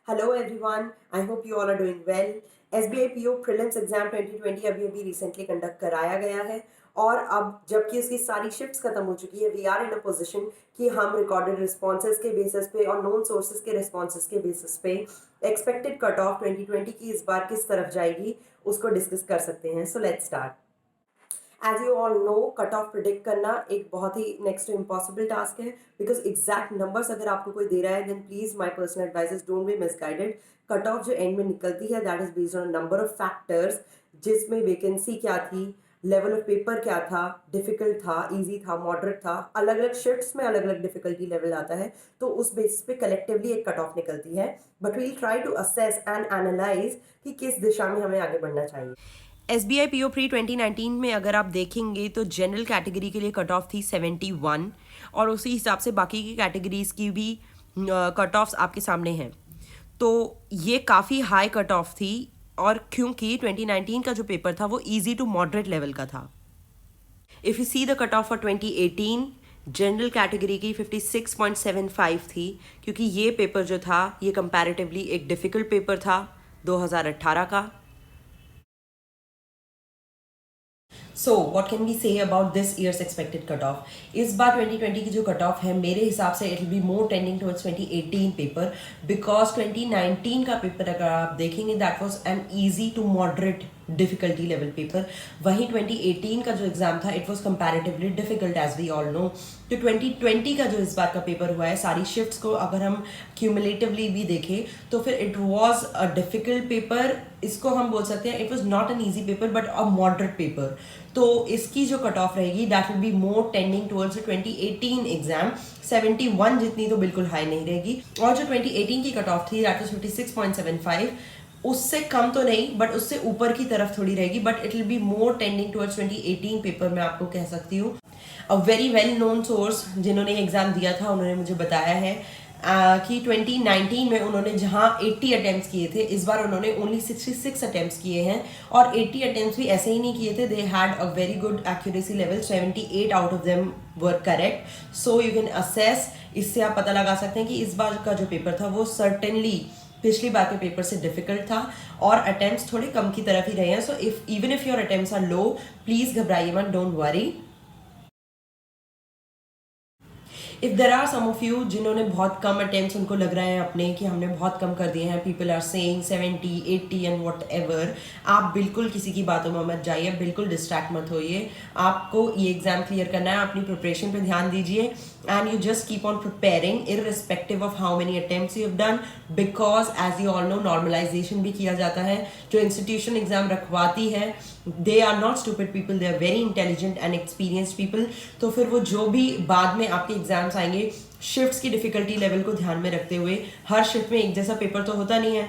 Hello everyone, I hope you all are doing well. SBI PO Prelims Exam 2020 अभी recently conduct कराया गया है और अब जबकि उसकी सारी शिफ्ट्स खत्म हो चुकी है, we are in a position कि हम रिकॉर्डेड रिस्पॉन्सेज के बेसिस पे और नोन सोर्सेज के रिस्पॉन्सेज के बेसिस पे एक्सपेक्टेड कट ऑफ 2020 की इस बार किस तरफ जाएगी उसको डिस्कस कर सकते हैं. So let's start. As you all know, cut off predict करना एक बहुत ही नेक्स्ट टू इम्पॉसिबल टास्क है बिकॉज एग्जैक्ट नंबर्स अगर आपको कोई दे रहा है then please my personal advice is don't be misguided. Cut off जो एंड में निकलती है that is based on number of factors, जिसमें वैकेंसी क्या थी, लेवल ऑफ पेपर क्या था, डिफिकल्ट था, इजी था, मॉडरेट था, अलग अलग शिफ्ट्स में अलग अलग डिफिकल्टी लेवल आता है, तो उस बेसिस पे कलेक्टिवली एक कट ऑफ निकलती है. But we'll try to assess and analyse कि किस दिशा में हमें आगे बढ़ना चाहिए. SBI PO प्री 2019 में अगर आप देखेंगे तो जनरल कैटेगरी के लिए कट ऑफ थी 71 और उसी हिसाब से बाकी की कैटेगरीज की भी कट ऑफ्स आपके सामने हैं. तो ये काफ़ी हाई कट ऑफ थी और क्योंकि 2019 का जो पेपर था वो इजी टू मॉडरेट लेवल का था. If you see the cut off for 2018, general category की 56.75 थी क्योंकि ये पेपर जो था ये कंपैरेटिवली एक डिफ़िकल्ट पेपर था 2018 का. So what can we say about this year's expected cut off. इस बार 2020 की जो कट ऑफ है मेरे हिसाब से it will be more tending towards 2018 paper because 2019 का पेपर अगर आप देखेंगे that was an easy to moderate difficulty level paper. वहीं 2018 का जो एग्जाम था it was comparatively difficult as we all know. तो 2020 का जो इस बार का पेपर हुआ है, सारी शिफ्ट्स को अगर हम क्यूमुलेटिवली भी देखें तो फिर it was a difficult paper. इसको हम बोल सकते हैं it was not an easy paper but a moderate paper. तो इसकी जो कट ऑफ रहेगी that will be more tending towards 2018 exam. 71 जितनी तो बिल्कुल हाई नहीं रहेगी. और जो 2018 की कट ऑफ थी दैट इज 56.75, उससे कम तो नहीं बट उससे ऊपर की तरफ थोड़ी रहेगी. But it will be more tending towards 2018 paper मैं आपको कह सकती हूँ. A very well known source जिन्होंने एग्जाम दिया था उन्होंने मुझे बताया है कि 2019 में उन्होंने जहां 80 अटेम्प्ट्स किए थे, इस बार उन्होंने ओनली 66 अटेम्प्ट्स किए हैं. और 80 अटेम्प्ट्स भी ऐसे ही नहीं किए थे, they had a very good accuracy level. 78 out of them were correct. So you can assess, इससे आप पता लगा सकते हैं कि इस बार का जो पेपर था वो सर्टेनली पिछली बार के पेपर से डिफिकल्ट था और अटेम्प्ट्स थोड़े कम की तरफ ही रहे हैं. So even if your attempts are low, please घबराइए मत, don't worry. If there are some of you जिन्होंने बहुत कम अटेम्प्ट्स, उनको लग रहा है अपने कि हमने बहुत कम कर दिए हैं, people are saying 70, 80 and whatever, आप बिल्कुल किसी की बातों में मत जाइए, बिल्कुल डिस्ट्रैक्ट मत होइए. आपको ये एग्जाम क्लियर करना है, अपनी प्रिपरेशन पे ध्यान दीजिए and you just keep on preparing irrespective of how many attempts you have done because as you all know normalization भी किया जाता है. जो institution exam रखवाती है they are not stupid people, they are very intelligent and experienced people. तो फिर वो जो भी बाद में आपके एग्जाम्स आएंगे शिफ्ट्स की डिफिकल्टी लेवल को ध्यान में रखते हुए, हर शिफ्ट में एक जैसा पेपर तो होता नहीं है,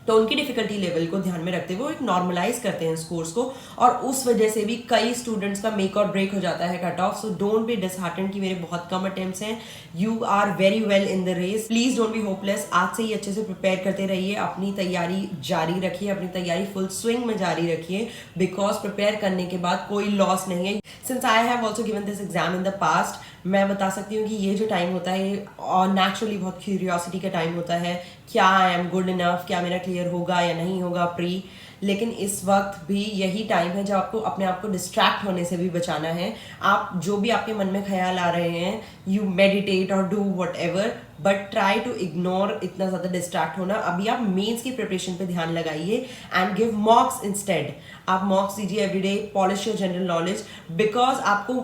तो उनकी डिफिकल्टी लेवल को ध्यान में रखते हुए वो एक नॉर्मलाइज करते हैं स्कोर्स को और उस वजह से भी कई स्टूडेंट्स का मेक और ब्रेक हो जाता है cut off. So don't be disheartened कि मेरे बहुत कम अटेम्प्ट्स हैं. You are very well in the race. Please don't be hopeless. आज से ही अच्छे से प्रिपेयर करते रहिए, अपनी तैयारी जारी रखिए, अपनी तैयारी फुल स्विंग में जारी रखिए बिकॉज प्रिपेयर करने के बाद कोई लॉस नहीं है. Since I have also given this exam in the past, मैं बता सकती हूँ कि ये जो टाइम होता है और नेचुरली बहुत क्यूरियोसिटी का टाइम होता है. क्या आई एम गुड इनफ, क्या मेरा क्लियर होगा या नहीं होगा प्री. लेकिन इस वक्त भी यही टाइम है जब आपको अपने आप को डिस्ट्रैक्ट होने से भी बचाना है. आप जो भी आपके मन में ख्याल आ रहे हैं, यू मेडिटेट और do whatever but try to ignore इतना ज़्यादा डिस्ट्रैक्ट होना. अभी आप मेंस की प्रिपरेशन पे ध्यान लगाइए एंड गिव मॉक्स इंस्टेड. आप मॉक्स दीजिए everyday, polish your general knowledge because आपको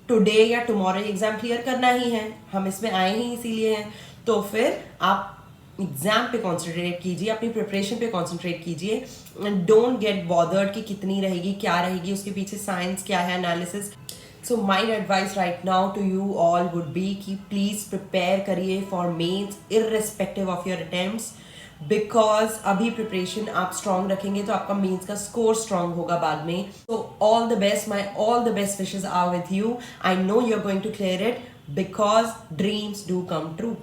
टुडे या टुमारो एग्जाम क्लियर करना ही है. हम इसमें आए ही इसीलिए हैं. तो फिर आप एग्जाम पे कॉन्सेंट्रेट कीजिए, अपनी प्रिपरेशन पे कॉन्सेंट्रेट कीजिए एंड डोंट गेट बॉदर्ड कि कितनी रहेगी, क्या रहेगी, उसके पीछे साइंस क्या है, analysis. So my advice right now to you all would be कि प्लीज प्रिपेयर करिए for mains irrespective of your attempts because अभी प्रिपरेशन आप स्ट्रॉन्ग रखेंगे तो आपका मेंस का स्कोर स्ट्रॉन्ग होगा बाद में. So all the best, my all the best wishes are with you. I know you are going to clear it because dreams do come true.